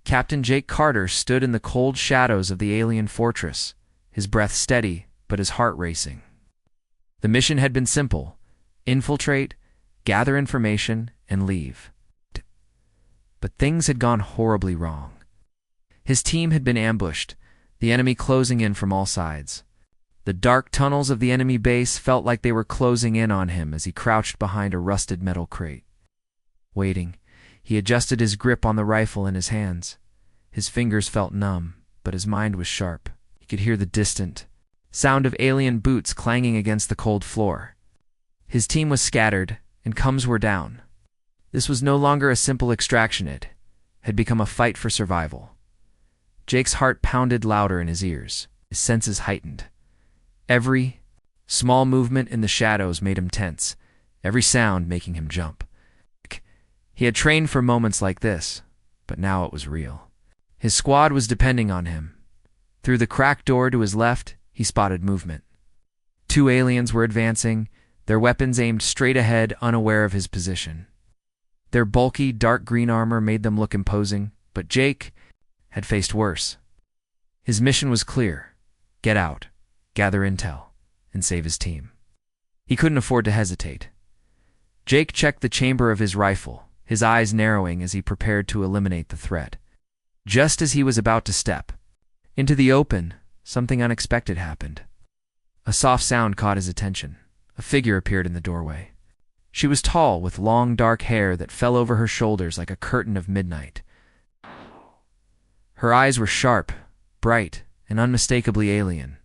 Captain Jake Carter stood in the cold shadows of the alien fortress, his breath steady but his heart racing. The mission had been simple: infiltrate, gather information, and leave. But things had gone horribly wrong. His team had been ambushed, the enemy closing in from all sides. The dark tunnels of the enemy base felt like they were closing in on him as he crouched behind a rusted metal crate. Waiting, he adjusted his grip on the rifle in his hands. His fingers felt numb, but his mind was sharp. He could hear the distant sound of alien boots clanging against the cold floor. His team was scattered, and comms were down. This was no longer a simple extraction. It had become a fight for survival. Jake's heart pounded louder in his ears, his senses heightened. Every small movement in the shadows made him tense, every sound making him jump. He had trained for moments like this, but now it was real. His squad was depending on him. Through the cracked door to his left, he spotted movement. 2 aliens were advancing, their weapons aimed straight ahead, unaware of his position. Their bulky, dark green armor made them look imposing, but Jake had faced worse. His mission was clear: get out, gather intel, and save his team. He couldn't afford to hesitate. Jake checked the chamber of his rifle, his eyes narrowing as he prepared to eliminate the threat. Just as he was about to step into the open, something unexpected happened. A soft sound caught his attention. A figure appeared in the doorway. She was tall, with long dark hair that fell over her shoulders like a curtain of midnight. Her eyes were sharp, bright, and unmistakably alien.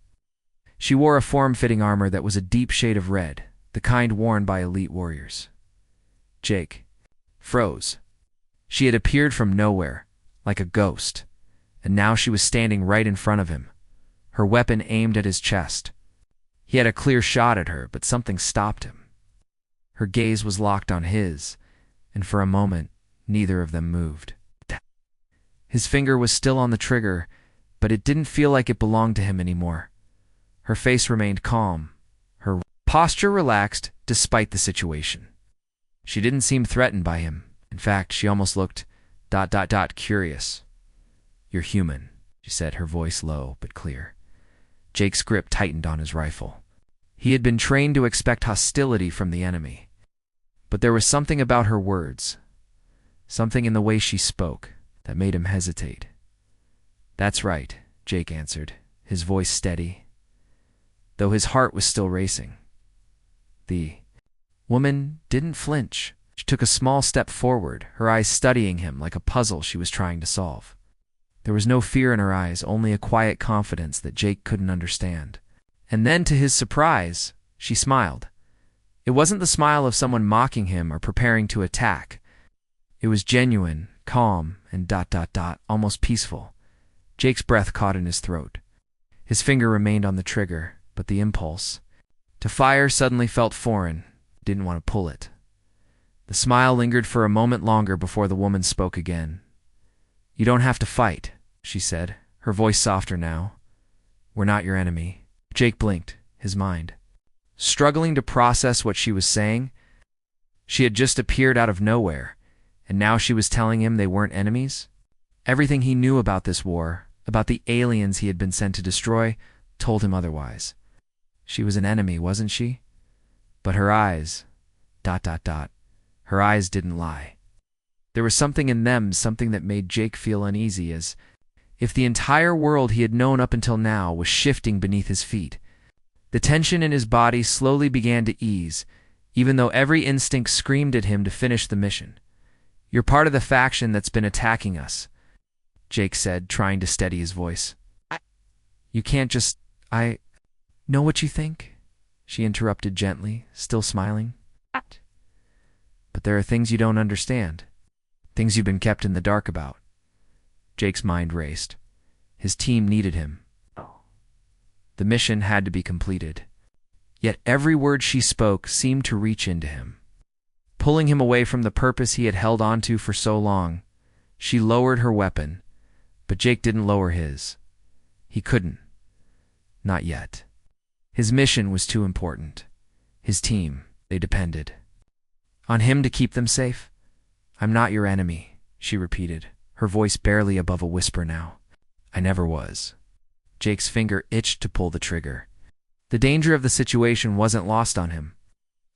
She wore a form-fitting armor that was a deep shade of red, the kind worn by elite warriors. Jake froze. She had appeared from nowhere, like a ghost, and now she was standing right in front of him, her weapon aimed at his chest. He had a clear shot at her, but something stopped him. Her gaze was locked on his, and for a moment, neither of them moved. His finger was still on the trigger, but it didn't feel like it belonged to him anymore. Her face remained calm, her posture relaxed despite the situation. She didn't seem threatened by him. In fact, she almost looked ... curious. "You're human," she said, her voice low but clear. Jake's grip tightened on his rifle. He had been trained to expect hostility from the enemy. But there was something about her words, something in the way she spoke, that made him hesitate. "That's right," Jake answered, his voice steady, though his heart was still racing. The woman didn't flinch. She took a small step forward, her eyes studying him like a puzzle she was trying to solve. There was no fear in her eyes, only a quiet confidence that Jake couldn't understand. And then, to his surprise, she smiled. It wasn't the smile of someone mocking him or preparing to attack. It was genuine, calm, and ... almost peaceful. Jake's breath caught in his throat. His finger remained on the trigger, but the impulse to fire suddenly felt foreign. He didn't want to pull it. The smile lingered for a moment longer before the woman spoke again. "You don't have to fight," she said, her voice softer now. "We're not your enemy." Jake blinked, his mind struggling to process what she was saying. She had just appeared out of nowhere, and now she was telling him they weren't enemies? Everything he knew about this war, about the aliens he had been sent to destroy, told him otherwise. She was an enemy, wasn't she? But her eyes... her eyes didn't lie. There was something in them, something that made Jake feel uneasy, as if the entire world he had known up until now was shifting beneath his feet. The tension in his body slowly began to ease, even though every instinct screamed at him to finish the mission. "You're part of the faction that's been attacking us," Jake said, trying to steady his voice. "You can't just... I know what you think," she interrupted gently, still smiling. "But there are things you don't understand. Things you've been kept in the dark about." Jake's mind raced. His team needed him. The mission had to be completed. Yet every word she spoke seemed to reach into him, pulling him away from the purpose he had held onto for so long. She lowered her weapon, but Jake didn't lower his. He couldn't. Not yet. His mission was too important. His team, they depended on him to keep them safe. "I'm not your enemy," she repeated, her voice barely above a whisper now. I never was. Jake's finger itched to pull the trigger. The danger of the situation wasn't lost on him.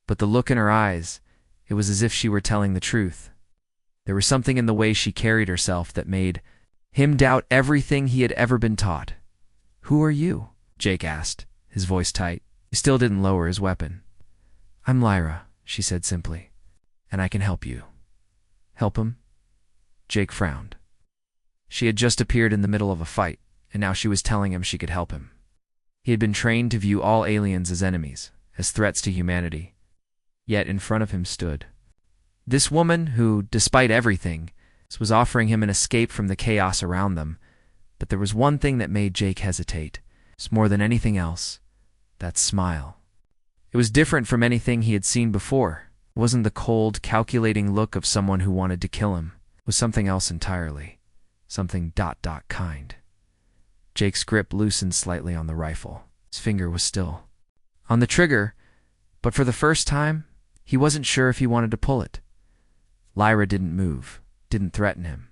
But the look in her eyes, it was as if she were telling the truth. There was something in the way she carried herself that made him doubt everything he had ever been taught. Who are you? Jake asked, his voice tight. He still didn't lower his weapon. I'm Lyra, she said simply, and I can help you. Help him? Jake frowned. She had just appeared in the middle of a fight, and now she was telling him she could help him. He had been trained to view all aliens as enemies, as threats to humanity. Yet in front of him stood this woman who, despite everything, was offering him an escape from the chaos around them. But there was one thing that made Jake hesitate. It's more than anything else, that smile. It was different from anything he had seen before. It wasn't the cold, calculating look of someone who wanted to kill him. It was something else entirely. Something ... kind. Jake's grip loosened slightly on the rifle. His finger was still on the trigger, but for the first time, he wasn't sure if he wanted to pull it. Lyra didn't move, didn't threaten him.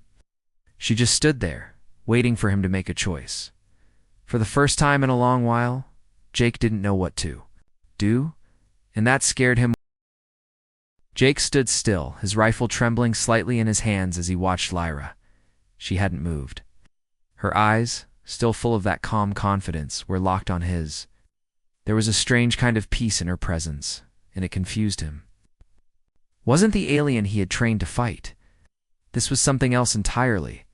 She just stood there, waiting for him to make a choice. For the first time in a long while, Jake didn't know what to do, and that scared him. Jake stood still, his rifle trembling slightly in his hands as he watched Lyra. She hadn't moved. Her eyes, still full of that calm confidence, were locked on his. There was a strange kind of peace in her presence, and it confused him. Wasn't the alien he had trained to fight. This was something else entirely.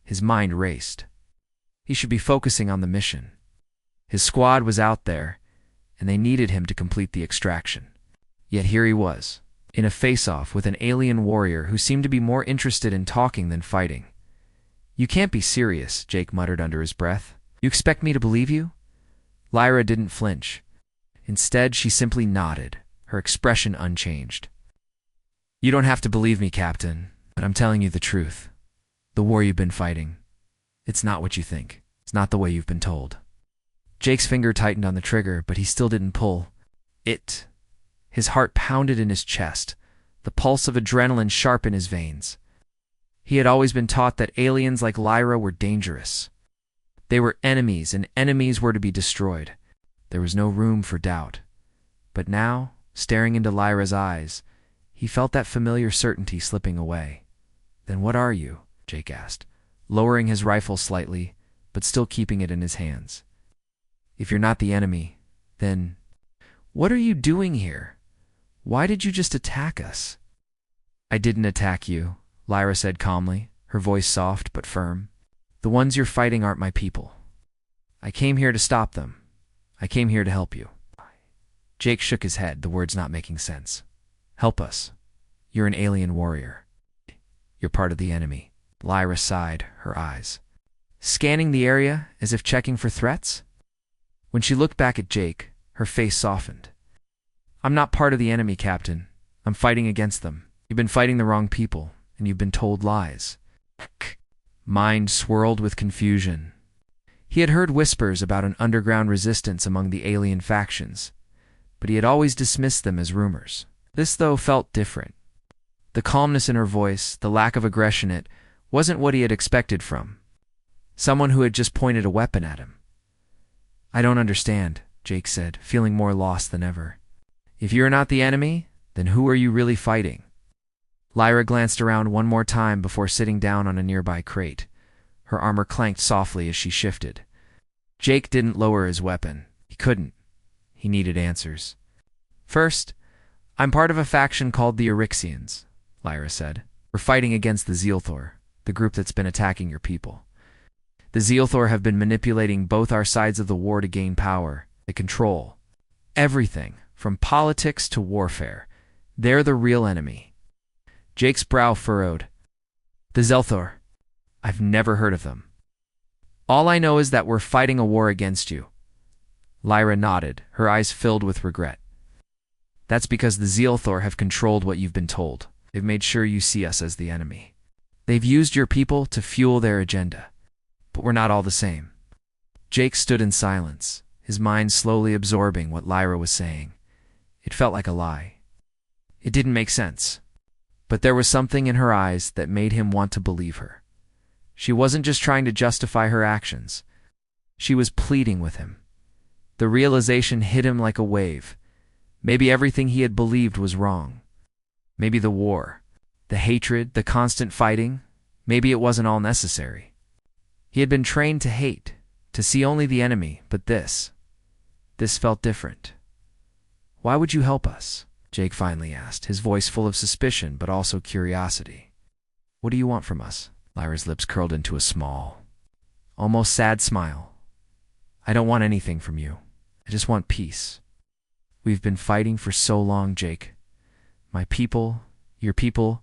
His mind raced. He should be focusing on the mission. His squad was out there, and they needed him to complete the extraction. Yet here he was, in a face-off with an alien warrior who seemed to be more interested in talking than fighting. You can't be serious, Jake muttered under his breath. You expect me to believe you? Lyra didn't flinch. Instead, she simply nodded, her expression unchanged. You don't have to believe me, Captain, but I'm telling you the truth. The war you've been fighting, it's not what you think. It's not the way you've been told. Jake's finger tightened on the trigger, but he still didn't pull. His heart pounded in his chest, the pulse of adrenaline sharp in his veins. He had always been taught that aliens like Lyra were dangerous. They were enemies, and enemies were to be destroyed. There was no room for doubt. But now, staring into Lyra's eyes, he felt that familiar certainty slipping away. Then what are you? Jake asked, lowering his rifle slightly, but still keeping it in his hands. If you're not the enemy, then what are you doing here? Why did you just attack us? I didn't attack you, Lyra said calmly, her voice soft but firm. The ones you're fighting aren't my people. I came here to stop them. I came here to help you. Jake shook his head, the words not making sense. Help us. You're an alien warrior. You're part of the enemy. Lyra sighed, her eyes scanning the area as if checking for threats. When she looked back at Jake, her face softened. I'm not part of the enemy, Captain. I'm fighting against them. You've been fighting the wrong people, and you've been told lies. Mind swirled with confusion. He had heard whispers about an underground resistance among the alien factions, but he had always dismissed them as rumors. This, though, felt different. The calmness in her voice, the lack of aggression in it, wasn't what he had expected from someone who had just pointed a weapon at him. I don't understand, Jake said, feeling more lost than ever. If you're not the enemy, then who are you really fighting? Lyra glanced around one more time before sitting down on a nearby crate. Her armor clanked softly as she shifted. Jake didn't lower his weapon. He couldn't. He needed answers. First, I'm part of a faction called the Orcians, Lyra said. We're fighting against the Zealthor, the group that's been attacking your people. The Zealthor have been manipulating both our sides of the war to gain power, to control everything, from politics to warfare. They're the real enemy. Jake's brow furrowed. The Zealthor. I've never heard of them. All I know is that we're fighting a war against you. Lyra nodded, her eyes filled with regret. That's because the Zealthor have controlled what you've been told. They've made sure you see us as the enemy. They've used your people to fuel their agenda. But we're not all the same. Jake stood in silence, his mind slowly absorbing what Lyra was saying. It felt like a lie. It didn't make sense. But there was something in her eyes that made him want to believe her. She wasn't just trying to justify her actions. She was pleading with him. The realization hit him like a wave. Maybe everything he had believed was wrong. Maybe the war, the hatred, the constant fighting, maybe it wasn't all necessary. He had been trained to hate, to see only the enemy, but this felt different. "Why would you help us?" Jake finally asked, his voice full of suspicion but also curiosity. "What do you want from us?" Lyra's lips curled into a small, almost sad smile. "I don't want anything from you. I just want peace. We've been fighting for so long, Jake. My people, your people,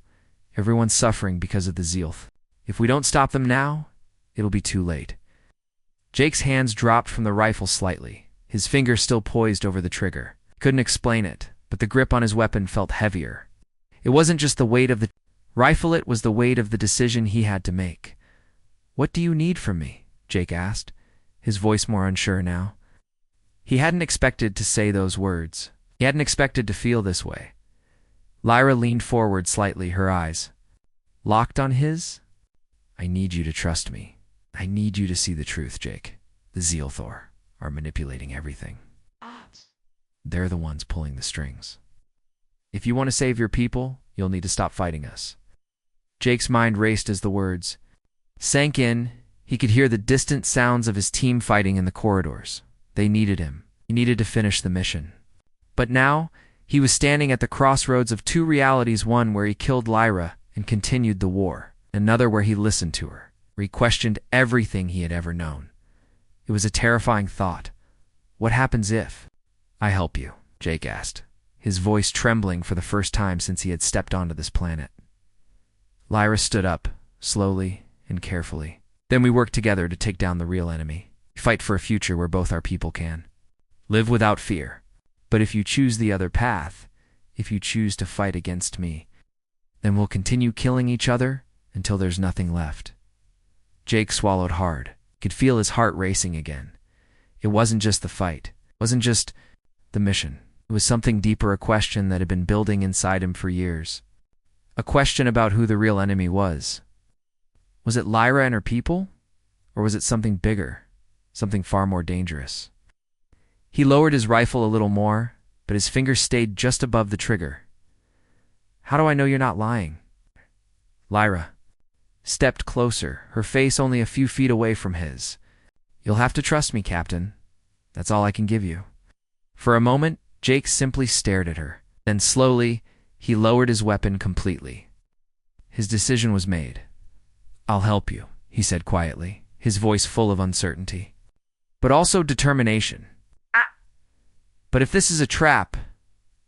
everyone's suffering because of the Zealth. If we don't stop them now, it'll be too late." Jake's hands dropped from the rifle slightly, his finger still poised over the trigger. Couldn't explain it, but the grip on his weapon felt heavier. It wasn't just the weight of the rifle, it was the weight of the decision he had to make. "What do you need from me?" Jake asked, his voice more unsure now. He hadn't expected to say those words. He hadn't expected to feel this way. Lyra leaned forward slightly, her eyes locked on his. "I need you to trust me. I need you to see the truth, Jake. The Zealthor are manipulating everything. They're the ones pulling the strings. If you want to save your people, you'll need to stop fighting us." Jake's mind raced as the words sank in. He could hear the distant sounds of his team fighting in the corridors. They needed him. He needed to finish the mission. But now, he was standing at the crossroads of two realities, one where he killed Lyra and continued the war, another where he listened to her, where he questioned everything he had ever known. It was a terrifying thought. What happens if I help you? Jake asked, his voice trembling for the first time since he had stepped onto this planet. Lyra stood up, slowly and carefully. "Then we work together to take down the real enemy. Fight for a future where both our people can live without fear. But if you choose the other path, if you choose to fight against me, then we'll continue killing each other until there's nothing left." Jake swallowed hard, could feel his heart racing again. It wasn't just the fight. It wasn't just the mission. It was something deeper, a question that had been building inside him for years. A question about who the real enemy was. Was it Lyra and her people? Or was it something bigger, something far more dangerous? He lowered his rifle a little more, but his finger stayed just above the trigger. "How do I know you're not lying?" Lyra stepped closer, her face only a few feet away from his. "You'll have to trust me, Captain. That's all I can give you." For a moment, Jake simply stared at her. Then slowly, he lowered his weapon completely. His decision was made. "I'll help you," he said quietly, his voice full of uncertainty, but also determination. "But if this is a trap,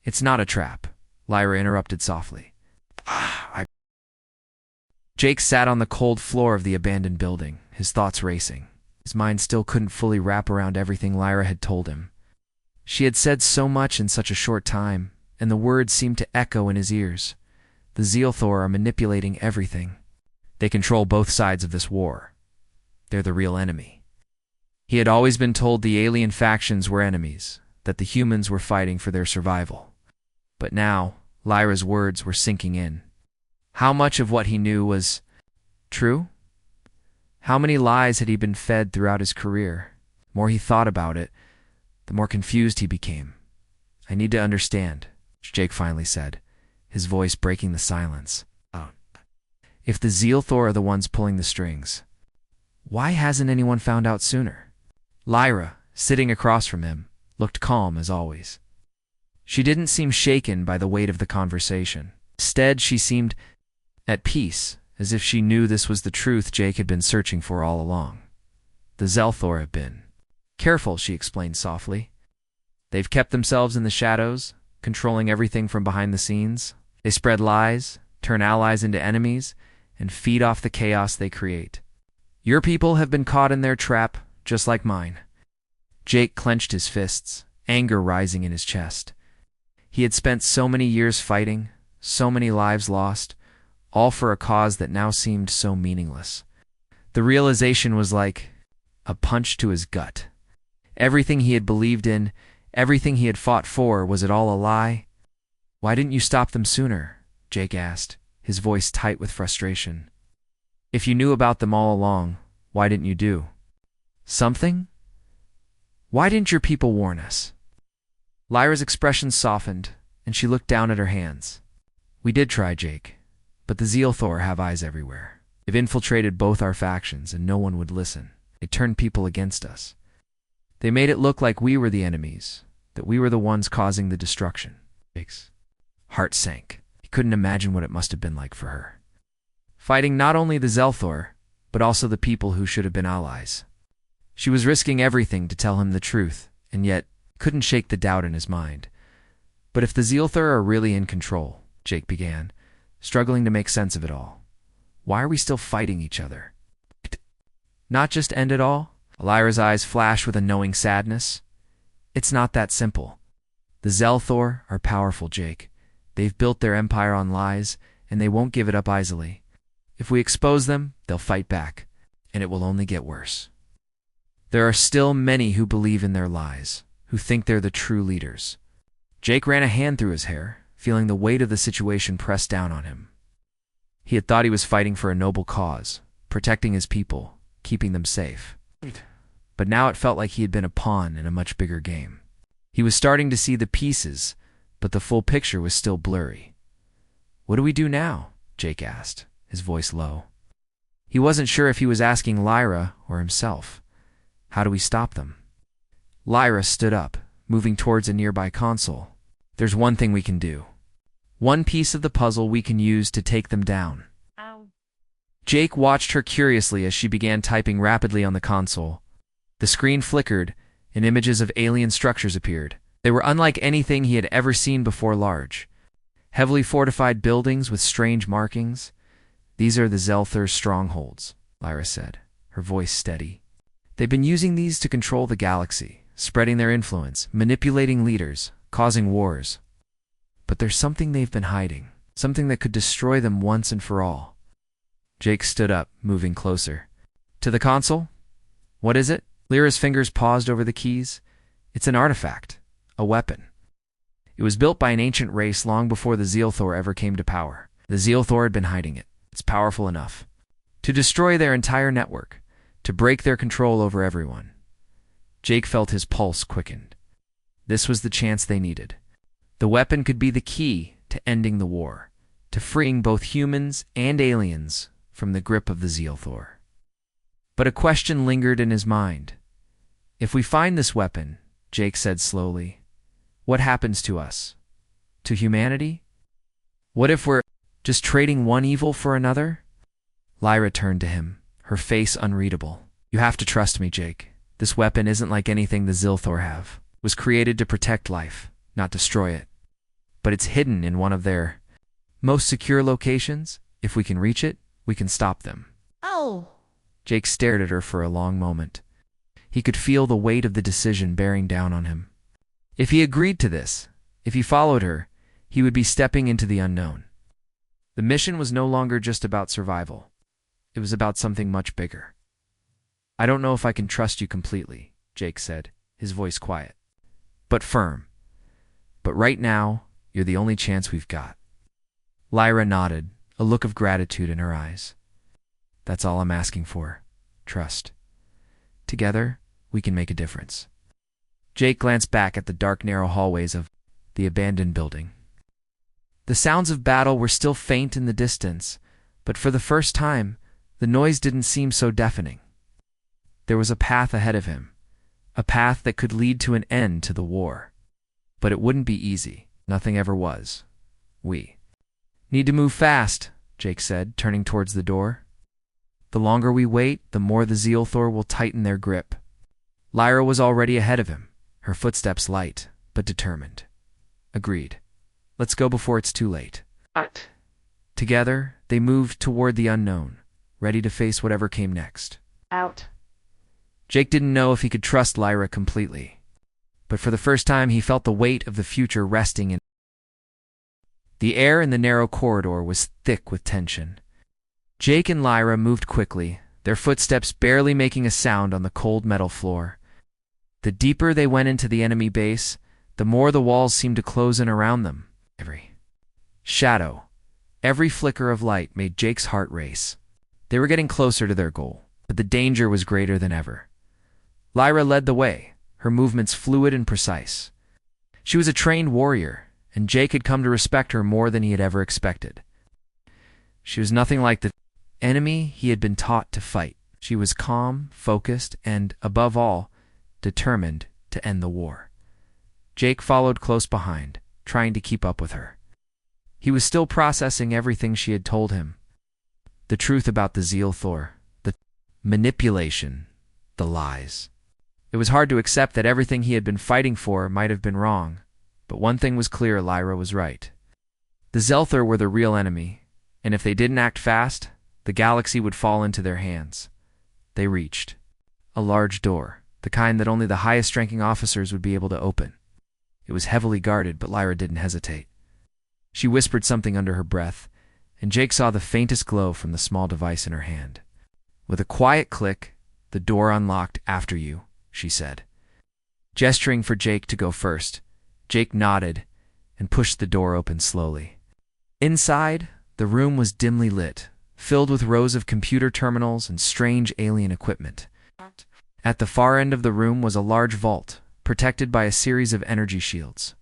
it's not a trap," Lyra interrupted softly. Jake sat on the cold floor of the abandoned building, his thoughts racing. His mind still couldn't fully wrap around everything Lyra had told him. She had said so much in such a short time, and the words seemed to echo in his ears. The Zealthor are manipulating everything. They control both sides of this war. They're the real enemy. He had always been told the alien factions were enemies, that the humans were fighting for their survival. But now, Lyra's words were sinking in. How much of what he knew was true? How many lies had he been fed throughout his career? The more he thought about it, the more confused he became. "I need to understand," Jake finally said, his voice breaking the silence. "If the Zealthor are the ones pulling the strings, why hasn't anyone found out sooner?" Lyra, sitting across from him, looked calm as always. She didn't seem shaken by the weight of the conversation. Instead, she seemed at peace, as if she knew this was the truth Jake had been searching for all along. "The Zealthor have been careful," she explained softly. "They've kept themselves in the shadows, controlling everything from behind the scenes. They spread lies, turn allies into enemies, and feed off the chaos they create. Your people have been caught in their trap, just like mine." Jake clenched his fists, anger rising in his chest. He had spent so many years fighting, so many lives lost, all for a cause that now seemed so meaningless. The realization was like a punch to his gut. Everything he had believed in, everything he had fought for, was it all a lie? "Why didn't you stop them sooner?" Jake asked, his voice tight with frustration. If you knew about them all along, why didn't you do something? Why didn't your people warn us? Lyra's expression softened, and she looked down at her hands. We did try, Jake, but the Zealthor have eyes everywhere. They've infiltrated both our factions, and no one would listen. They turned people against us. They made it look like we were the enemies, that we were the ones causing the destruction. Jake's heart sank. He couldn't imagine what it must have been like for her, fighting not only the Zealthor, but also the people who should have been allies. She was risking everything to tell him the truth, and yet couldn't shake the doubt in his mind. But if the Zealthor are really in control, Jake began, struggling to make sense of it all. Why are we still fighting each other? Not just end it all? Lyra's eyes flashed with a knowing sadness. It's not that simple. The Zealthor are powerful, Jake. They've built their empire on lies, and they won't give it up easily. If we expose them, they'll fight back, and it will only get worse. There are still many who believe in their lies, who think they're the true leaders. Jake ran a hand through his hair, feeling the weight of the situation press down on him. He had thought he was fighting for a noble cause, protecting his people, keeping them safe. But now it felt like he had been a pawn in a much bigger game. He was starting to see the pieces, but the full picture was still blurry. What do we do now? Jake asked, his voice low. He wasn't sure if he was asking Lyra or himself. How do we stop them? Lyra stood up, moving towards a nearby console. There's one thing we can do. One piece of the puzzle we can use to take them down. Ow. Jake watched her curiously as she began typing rapidly on the console. The screen flickered, and images of alien structures appeared. They were unlike anything he had ever seen before. Large, heavily fortified buildings with strange markings. These are the Zealthor's strongholds, Lyra said, her voice steady. They've been using these to control the galaxy, spreading their influence, manipulating leaders, causing wars. But there's something they've been hiding, something that could destroy them once and for all. Jake stood up, moving closer. To the console? What is it? Lyra's fingers paused over the keys. It's an artifact, a weapon. It was built by an ancient race long before the Zealthor ever came to power. The Zealthor had been hiding it. It's powerful enough to destroy their entire network, to break their control over everyone. Jake felt his pulse quickened. This was the chance they needed. The weapon could be the key to ending the war, to freeing both humans and aliens from the grip of the Zealthor. But a question lingered in his mind. If we find this weapon, Jake said slowly, what happens to us? To humanity? What if we're just trading one evil for another? Lyra turned to him, her face unreadable. You have to trust me, Jake. This weapon isn't like anything the Zealthor have. It was created to protect life, not destroy it. But it's hidden in one of their most secure locations. If we can reach it, we can stop them. Oh. Jake stared at her for a long moment. He could feel the weight of the decision bearing down on him. If he agreed to this, if he followed her, he would be stepping into the unknown. The mission was no longer just about survival. It was about something much bigger. I don't know if I can trust you completely, Jake said, his voice quiet, but firm. But right now, you're the only chance we've got. Lyra nodded, a look of gratitude in her eyes. That's all I'm asking for. Trust. Together, we can make a difference. Jake glanced back at the dark, narrow hallways of the abandoned building. The sounds of battle were still faint in the distance, but for the first time, the noise didn't seem so deafening. There was a path ahead of him, a path that could lead to an end to the war. But it wouldn't be easy. Nothing ever was. We need to move fast, Jake said, turning towards the door. The longer we wait, the more the Zealthor will tighten their grip. Lyra was already ahead of him, her footsteps light, but determined. Agreed. Let's go before it's too late. What? Together, they moved toward the unknown, ready to face whatever came next. Out. Jake didn't know if he could trust Lyra completely, but for the first time he felt the weight of the future resting in. The air in the narrow corridor was thick with tension. Jake and Lyra moved quickly, their footsteps barely making a sound on the cold metal floor. The deeper they went into the enemy base, the more the walls seemed to close in around them. Every shadow, every flicker of light made Jake's heart race. They were getting closer to their goal, but the danger was greater than ever. Lyra led the way, her movements fluid and precise. She was a trained warrior, and Jake had come to respect her more than he had ever expected. She was nothing like the enemy he had been taught to fight. She was calm, focused, and, above all, determined to end the war. Jake followed close behind, trying to keep up with her. He was still processing everything she had told him. The truth about the Zealthor, the manipulation, the lies. It was hard to accept that everything he had been fighting for might have been wrong, but one thing was clear: Lyra was right. The Zelthor were the real enemy, and if they didn't act fast, the galaxy would fall into their hands. They reached a large door, the kind that only the highest-ranking officers would be able to open. It was heavily guarded, but Lyra didn't hesitate. She whispered something under her breath, and Jake saw the faintest glow from the small device in her hand. With a quiet click, the door unlocked. "After you," she said. Gesturing for Jake to go first, Jake nodded and pushed the door open slowly. Inside, the room was dimly lit, filled with rows of computer terminals and strange alien equipment. At the far end of the room was a large vault, protected by a series of energy shields.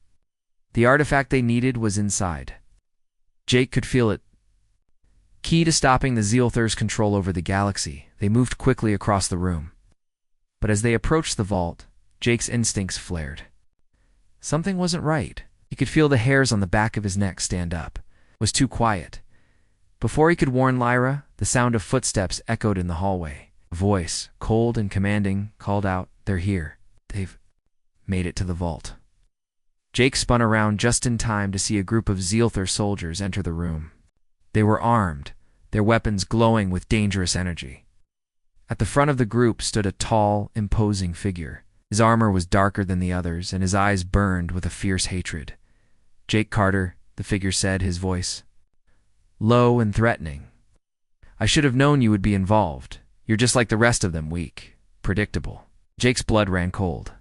The artifact they needed was inside. Jake could feel it. Key to stopping the Zealthor's control over the galaxy, they moved quickly across the room. But as they approached the vault, Jake's instincts flared. Something wasn't right. He could feel the hairs on the back of his neck stand up. It was too quiet. Before he could warn Lyra, the sound of footsteps echoed in the hallway. A voice, cold and commanding, called out, "They're here. They've made it to the vault." Jake spun around just in time to see a group of Zealthor soldiers enter the room. They were armed, their weapons glowing with dangerous energy. At the front of the group stood a tall, imposing figure. His armor was darker than the others, and his eyes burned with a fierce hatred. "Jake Carter," the figure said, his voice low and threatening. "I should have known you would be involved. You're just like the rest of them, weak, predictable." Jake's blood ran cold.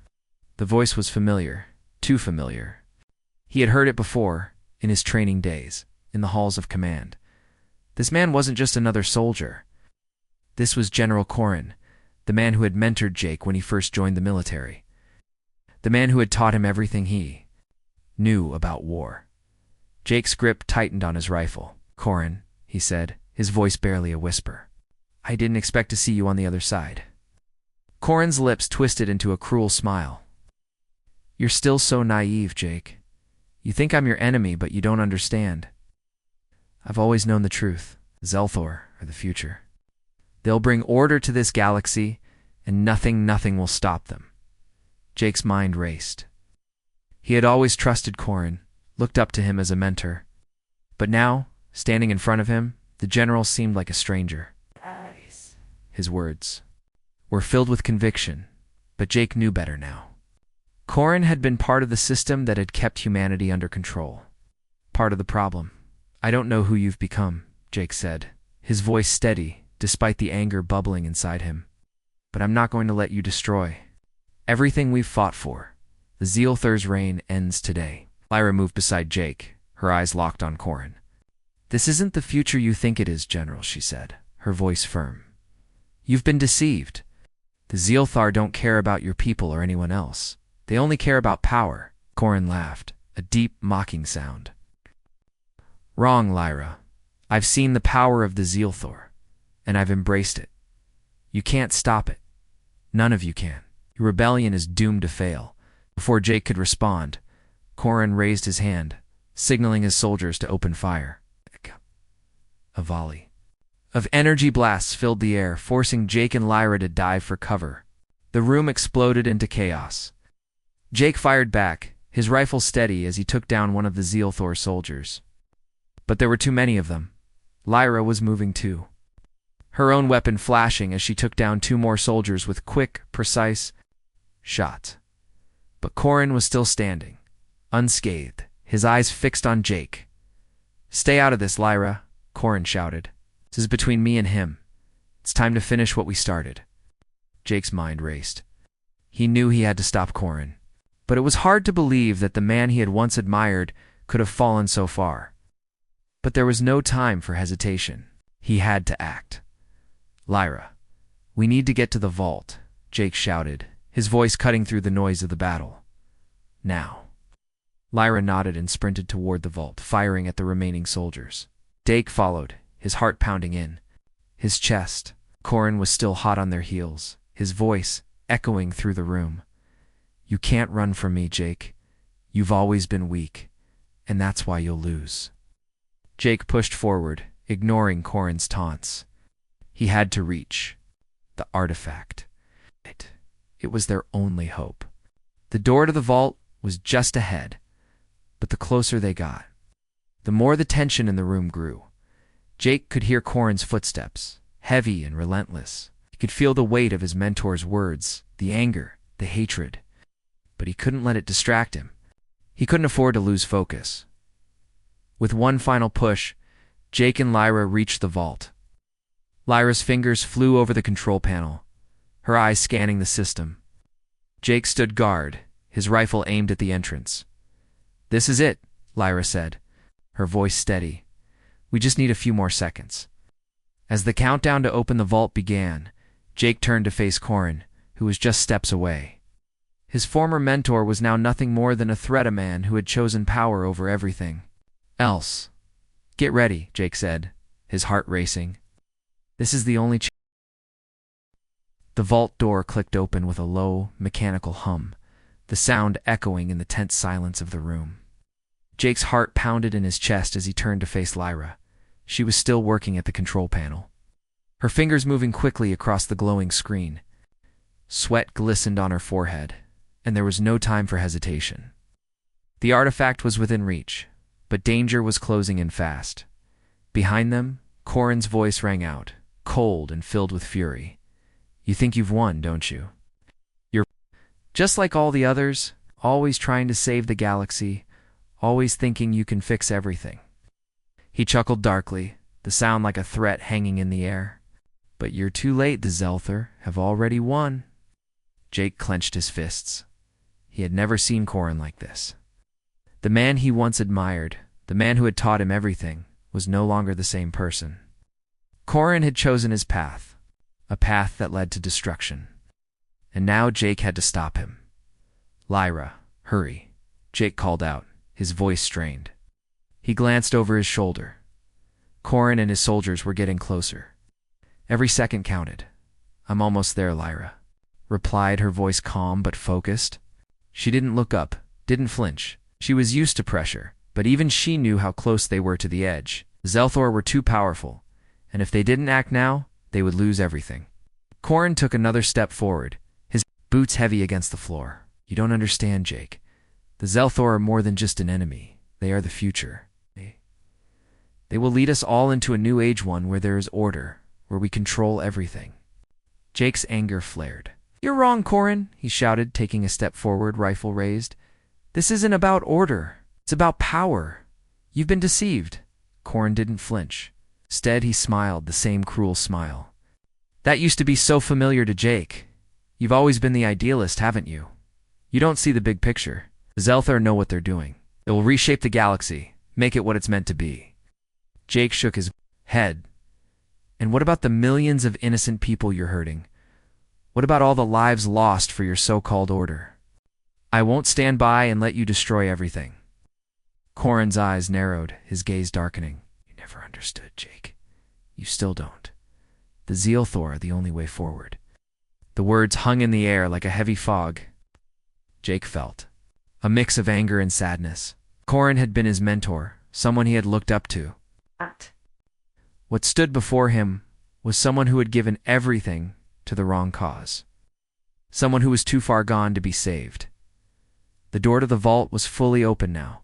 The voice was familiar, too familiar. He had heard it before, in his training days, in the halls of command. This man wasn't just another soldier. This was General Corrin, the man who had mentored Jake when he first joined the military. The man who had taught him everything he knew about war. Jake's grip tightened on his rifle. "Corrin," he said, his voice barely a whisper. "I didn't expect to see you on the other side." Corrin's lips twisted into a cruel smile. "You're still so naive, Jake. You think I'm your enemy, but you don't understand. I've always known the truth. Zelthor are the future. They'll bring order to this galaxy, and nothing will stop them." Jake's mind raced. He had always trusted Corrin, looked up to him as a mentor. But now, standing in front of him, the general seemed like a stranger. His words were filled with conviction, but Jake knew better now. Corrin had been part of the system that had kept humanity under control. Part of the problem. "I don't know who you've become," Jake said, his voice steady, despite the anger bubbling inside him. "But I'm not going to let you destroy everything we've fought for. The Zealthor's reign ends today." Lyra moved beside Jake, her eyes locked on Corrin. "This isn't the future you think it is, General," she said, her voice firm. "You've been deceived. The Zealthor don't care about your people or anyone else. They only care about power." Corrin laughed, a deep, mocking sound. "Wrong, Lyra. I've seen the power of the Zealthor, and I've embraced it. You can't stop it. None of you can. Your rebellion is doomed to fail." Before Jake could respond, Corrin raised his hand, signaling his soldiers to open fire. A volley of energy blasts filled the air, forcing Jake and Lyra to dive for cover. The room exploded into chaos. Jake fired back, his rifle steady as he took down one of the Zealthor soldiers. But there were too many of them. Lyra was moving too, her own weapon flashing as she took down two more soldiers with quick, precise shots. But Corrin was still standing, unscathed, his eyes fixed on Jake. "Stay out of this, Lyra," Corrin shouted. "This is between me and him. It's time to finish what we started." Jake's mind raced. He knew he had to stop Corrin, but it was hard to believe that the man he had once admired could have fallen so far. But there was no time for hesitation. He had to act. Lyra, we need to get to the vault, Jake shouted, his voice cutting through the noise of the battle. Now. Lyra nodded and sprinted toward the vault, firing at the remaining soldiers. Jake followed, his heart pounding in his chest. Corin was still hot on their heels, his voice echoing through the room. You can't run from me, Jake. You've always been weak, and that's why you'll lose. Jake pushed forward, ignoring Corin's taunts. He had to reach the artifact. It was their only hope. The door to the vault was just ahead, but the closer they got, the more the tension in the room grew. Jake could hear Corin's footsteps, heavy and relentless. He could feel the weight of his mentor's words, the anger, the hatred. But he couldn't let it distract him. He couldn't afford to lose focus. With one final push, Jake and Lyra reached the vault. Lyra's fingers flew over the control panel, her eyes scanning the system. Jake stood guard, his rifle aimed at the entrance. This is it, Lyra said, her voice steady. We just need a few more seconds. As the countdown to open the vault began, Jake turned to face Corin, who was just steps away. His former mentor was now nothing more than a threat, a man who had chosen power over everything else. Get ready, Jake said, his heart racing. This is the only chance. The vault door clicked open with a low, mechanical hum, the sound echoing in the tense silence of the room. Jake's heart pounded in his chest as he turned to face Lyra. She was still working at the control panel, her fingers moving quickly across the glowing screen. Sweat glistened on her forehead, and there was no time for hesitation. The artifact was within reach, but danger was closing in fast. Behind them, Corin's voice rang out, cold and filled with fury. You think you've won, don't you? You're just like all the others, always trying to save the galaxy, always thinking you can fix everything. He chuckled darkly, the sound like a threat hanging in the air. But you're too late, the Zelthor have already won. Jake clenched his fists. He had never seen Corin like this. The man he once admired, the man who had taught him everything, was no longer the same person. Corin had chosen his path, a path that led to destruction. And now Jake had to stop him. Lyra, hurry, Jake called out, his voice strained. He glanced over his shoulder. Corin and his soldiers were getting closer. Every second counted. I'm almost there, Lyra, replied, her voice calm but focused. She didn't look up, didn't flinch. She was used to pressure, but even she knew how close they were to the edge. Zelthor were too powerful, and if they didn't act now, they would lose everything. Corin took another step forward, his boots heavy against the floor. You don't understand, Jake. The Zelthor are more than just an enemy. They are the future. They will lead us all into a new age, one where there is order, where we control everything. Jake's anger flared. You're wrong, Corin, he shouted, taking a step forward, rifle raised. This isn't about order. It's about power. You've been deceived. Corin didn't flinch. Instead, he smiled, the same cruel smile. That used to be so familiar to Jake. You've always been the idealist, haven't you? You don't see the big picture. The Zelthor know what they're doing. It will reshape the galaxy, make it what it's meant to be. Jake shook his head. And what about the millions of innocent people you're hurting? What about all the lives lost for your so-called order? I won't stand by and let you destroy everything. Corin's eyes narrowed, his gaze darkening. You never understood, Jake. You still don't. The Zelthor are the only way forward. The words hung in the air like a heavy fog. Jake felt a mix of anger and sadness. Corin had been his mentor, someone he had looked up to. What stood before him was someone who had given everything to the wrong cause. Someone who was too far gone to be saved. The door to the vault was fully open now,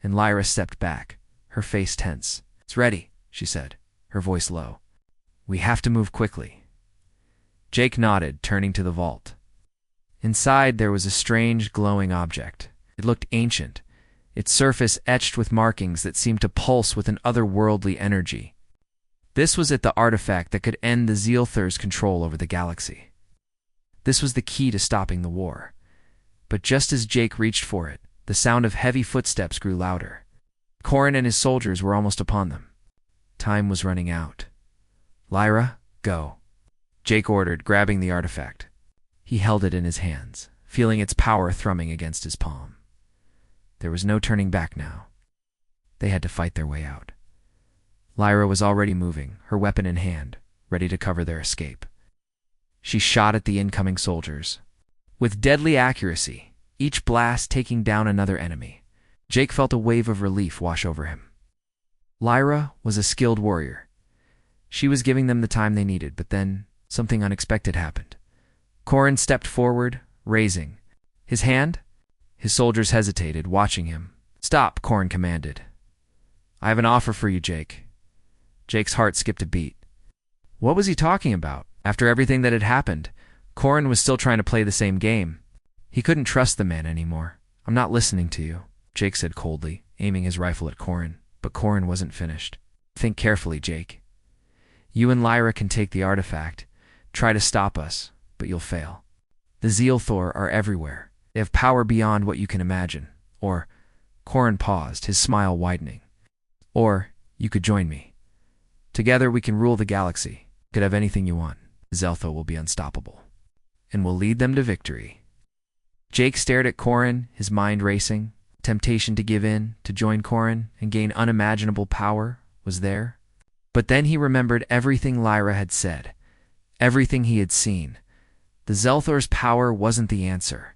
and Lyra stepped back, her face tense. It's ready, she said, her voice low. We have to move quickly. Jake nodded, turning to the vault. Inside there was a strange, glowing object. It looked ancient, its surface etched with markings that seemed to pulse with an otherworldly energy. This was the artifact that could end the Zelthor's control over the galaxy. This was the key to stopping the war. But just as Jake reached for it, the sound of heavy footsteps grew louder. Corin and his soldiers were almost upon them. Time was running out. Lyra, go, Jake ordered, grabbing the artifact. He held it in his hands, feeling its power thrumming against his palm. There was no turning back now. They had to fight their way out. Lyra was already moving, her weapon in hand, ready to cover their escape. She shot at the incoming soldiers. With deadly accuracy, each blast taking down another enemy. Jake felt a wave of relief wash over him. Lyra was a skilled warrior. She was giving them the time they needed, but then something unexpected happened. Corrin stepped forward, raising his hand. His soldiers hesitated, watching him. "Stop," Corrin commanded. "I have an offer for you, Jake." Jake's heart skipped a beat. What was he talking about? After everything that had happened, Corrin was still trying to play the same game. He couldn't trust the man anymore. "I'm not listening to you," Jake said coldly, aiming his rifle at Corrin. But Corrin wasn't finished. "Think carefully, Jake. You and Lyra can take the artifact, try to stop us, but you'll fail. The Zealthor are everywhere. They have power beyond what you can imagine. Or," Corrin paused, his smile widening, "or you could join me. Together we can rule the galaxy. Could have anything you want. Zealthor will be unstoppable. And we'll lead them to victory." Jake stared at Corrin, his mind racing. Temptation to give in, to join Corrin, and gain unimaginable power was there. But then he remembered everything Lyra had said, everything he had seen. The Zealthor's power wasn't the answer.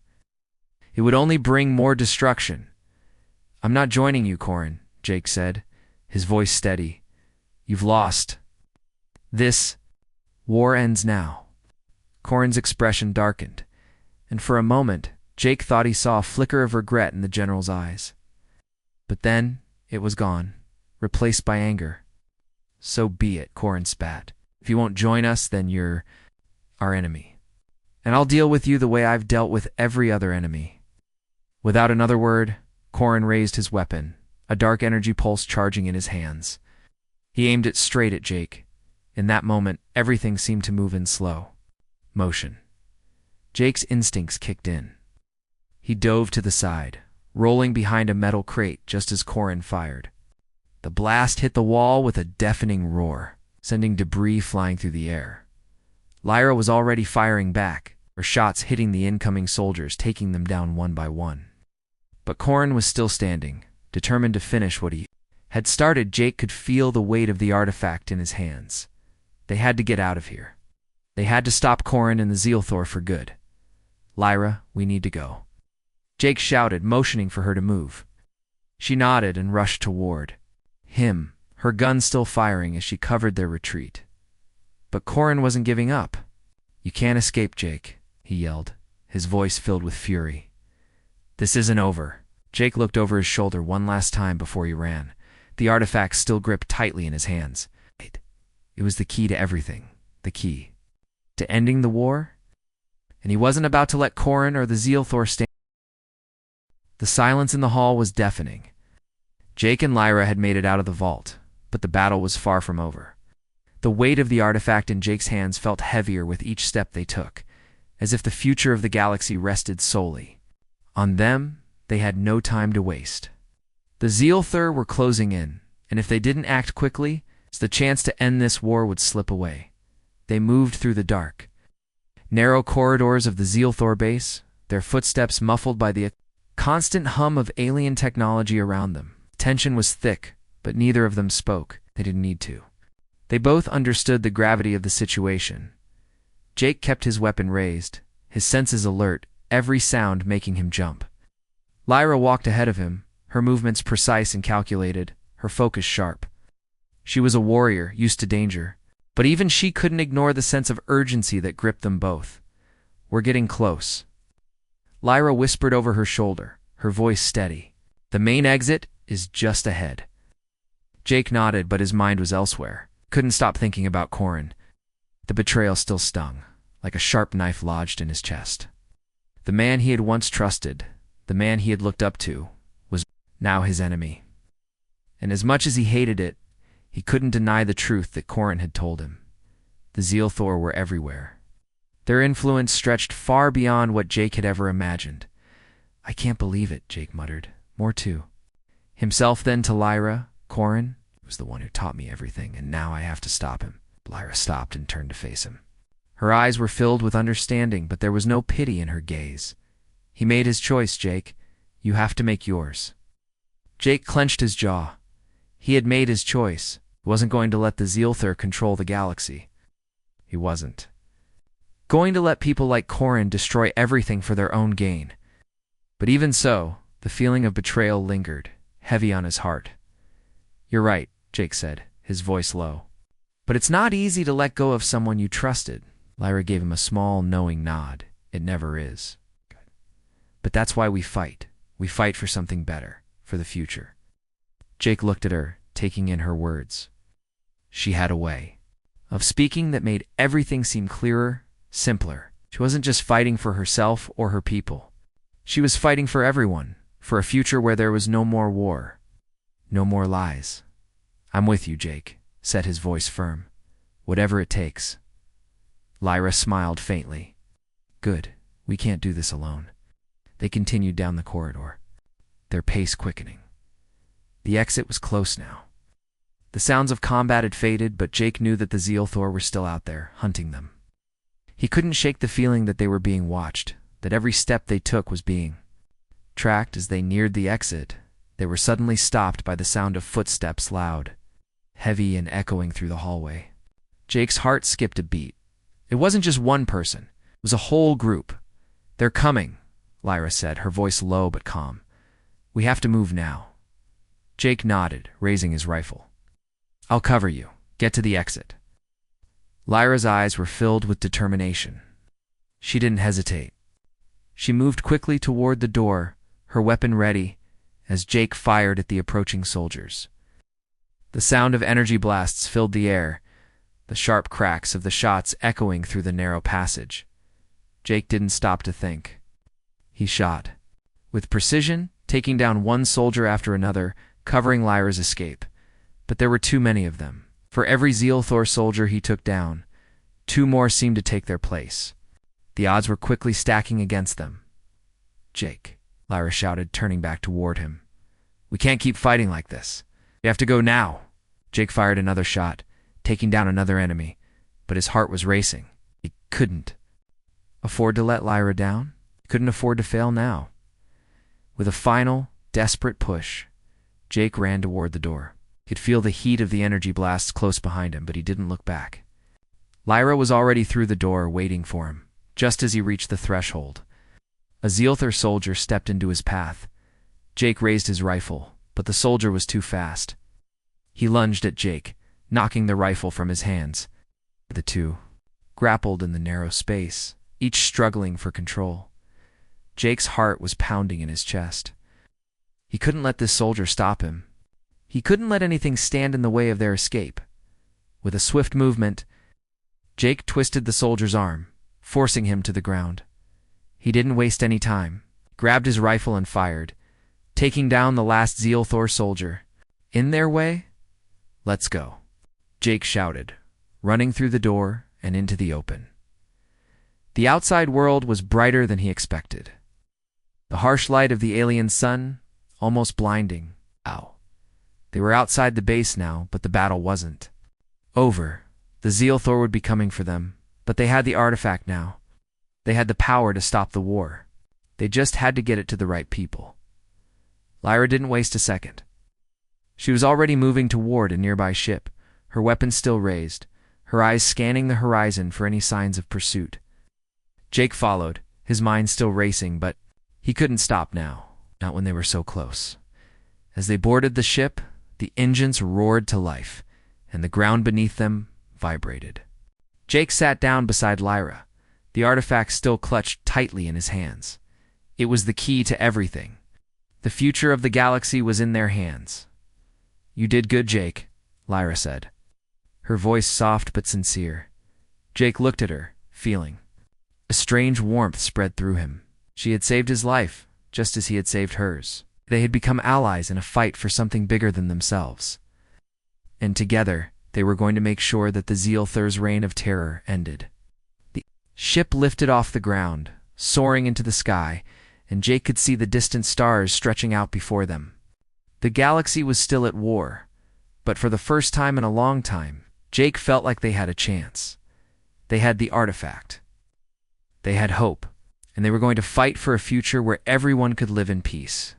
It would only bring more destruction. "I'm not joining you, Corrin," Jake said, his voice steady. "You've lost. This war ends now." Corrin's expression darkened, and for a moment, Jake thought he saw a flicker of regret in the general's eyes. But then it was gone, replaced by anger. "So be it," Corrin spat. "If you won't join us, then you're our enemy. And I'll deal with you the way I've dealt with every other enemy." Without another word, Corrin raised his weapon, a dark energy pulse charging in his hands. He aimed it straight at Jake. In that moment, everything seemed to move in slow motion. Jake's instincts kicked in. He dove to the side, rolling behind a metal crate just as Corrin fired. The blast hit the wall with a deafening roar, sending debris flying through the air. Lyra was already firing back, her shots hitting the incoming soldiers, taking them down one by one. But Corrin was still standing, determined to finish what he had started. Jake could feel the weight of the artifact in his hands. They had to get out of here. They had to stop Corrin and the Zealthor for good. "Lyra, we need to go," Jake shouted, motioning for her to move. She nodded and rushed toward him, her gun still firing as she covered their retreat. But Corrin wasn't giving up. "You can't escape, Jake," he yelled, his voice filled with fury. "This isn't over." Jake looked over his shoulder one last time before he ran, the artifact still gripped tightly in his hands. It was the key to everything, the key to ending the war, and he wasn't about to let Corrin or the Zealthor stand. The silence in the hall was deafening. Jake and Lyra had made it out of the vault, but the battle was far from over. The weight of the artifact in Jake's hands felt heavier with each step they took, as if the future of the galaxy rested solely on them. They had no time to waste. The Zealthor were closing in, and if they didn't act quickly, the chance to end this war would slip away. They moved through the dark, narrow corridors of the Zealthor base, their footsteps muffled by the constant hum of alien technology around them. Tension was thick, but neither of them spoke. They didn't need to. They both understood the gravity of the situation. Jake kept his weapon raised, his senses alert, every sound making him jump. Lyra walked ahead of him, her movements precise and calculated, her focus sharp. She was a warrior, used to danger, but even she couldn't ignore the sense of urgency that gripped them both. "We're getting close." Lyra whispered over her shoulder, her voice steady. "The main exit is just ahead." Jake nodded, but his mind was elsewhere. Couldn't stop thinking about Corrin. The betrayal still stung, like a sharp knife lodged in his chest. The man he had once trusted, the man he had looked up to, was now his enemy. And as much as he hated it, he couldn't deny the truth that Corrin had told him. The Zealthor were everywhere. Their influence stretched far beyond what Jake had ever imagined. "I can't believe it," Jake muttered. "More too." Himself then to Lyra, "Corrin was the one who taught me everything, and now I have to stop him." Lyra stopped and turned to face him. Her eyes were filled with understanding, but there was no pity in her gaze. He made his choice, Jake. You have to make yours. Jake clenched his jaw. He had made his choice. He wasn't going to let the Zealthur control the galaxy. He wasn't going to let people like Corin destroy everything for their own gain. But even so, the feeling of betrayal lingered, heavy on his heart. You're right, Jake said, his voice low. But it's not easy to let go of someone you trusted. Lyra gave him a small, knowing nod. It never is. But that's why we fight. We fight for something better, for the future. Jake looked at her, taking in her words. She had a way of speaking that made everything seem clearer, simpler. She wasn't just fighting for herself or her people. She was fighting for everyone, for a future where there was no more war, no more lies. I'm with you, Jake, said his voice firm. Whatever it takes. Lyra smiled faintly. Good, we can't do this alone. They continued down the corridor, their pace quickening. The exit was close now. The sounds of combat had faded, but Jake knew that the Zealthor were still out there, hunting them. He couldn't shake the feeling that they were being watched, that every step they took was being tracked. As they neared the exit, they were suddenly stopped by the sound of footsteps, loud, heavy and echoing through the hallway. Jake's heart skipped a beat. It wasn't just one person. It was a whole group. They're coming, Lyra said, her voice low but calm. We have to move now. Jake nodded, raising his rifle. I'll cover you. Get to the exit. Lyra's eyes were filled with determination. She didn't hesitate. She moved quickly toward the door, her weapon ready, as Jake fired at the approaching soldiers. The sound of energy blasts filled the air, the sharp cracks of the shots echoing through the narrow passage. Jake didn't stop to think. He shot, with precision, taking down one soldier after another, covering Lyra's escape. But there were too many of them. For every Zealthor soldier he took down, 2 more seemed to take their place. The odds were quickly stacking against them. Jake, Lyra shouted, turning back toward him. We can't keep fighting like this. We have to go now. Jake fired another shot, taking down another enemy, but his heart was racing. He couldn't afford to let Lyra down. He couldn't afford to fail now. With a final, desperate push, Jake ran toward the door. He could feel the heat of the energy blasts close behind him, but he didn't look back. Lyra was already through the door, waiting for him, just as he reached the threshold. A Zealthor soldier stepped into his path. Jake raised his rifle, but the soldier was too fast. He lunged at Jake, knocking the rifle from his hands. The two grappled in the narrow space, each struggling for control. Jake's heart was pounding in his chest. He couldn't let this soldier stop him. He couldn't let anything stand in the way of their escape. With a swift movement, Jake twisted the soldier's arm, forcing him to the ground. He didn't waste any time, grabbed his rifle and fired, taking down the last Zealthor soldier. In their way? Let's go, Jake shouted, running through the door and into the open. The outside world was brighter than he expected. The harsh light of the alien sun, almost blinding. Ow. They were outside the base now, but the battle wasn't over. The Zealthor would be coming for them, but they had the artifact now. They had the power to stop the war. They just had to get it to the right people. Lyra didn't waste a second. She was already moving toward a nearby ship, her weapon still raised, her eyes scanning the horizon for any signs of pursuit. Jake followed, his mind still racing, but he couldn't stop now, not when they were so close. As they boarded the ship, the engines roared to life, and the ground beneath them vibrated. Jake sat down beside Lyra, the artifact still clutched tightly in his hands. It was the key to everything. The future of the galaxy was in their hands. You did good, Jake, Lyra said, her voice soft but sincere. Jake looked at her, feeling. A strange warmth spread through him. She had saved his life, just as he had saved hers. They had become allies in a fight for something bigger than themselves. And together, they were going to make sure that the Zealthur's reign of terror ended. The ship lifted off the ground, soaring into the sky, and Jake could see the distant stars stretching out before them. The galaxy was still at war, but for the first time in a long time, Jake felt like they had a chance. They had the artifact. They had hope, and they were going to fight for a future where everyone could live in peace.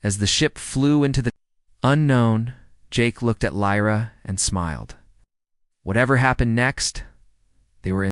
As the ship flew into the unknown, Jake looked at Lyra and smiled. Whatever happened next, they were in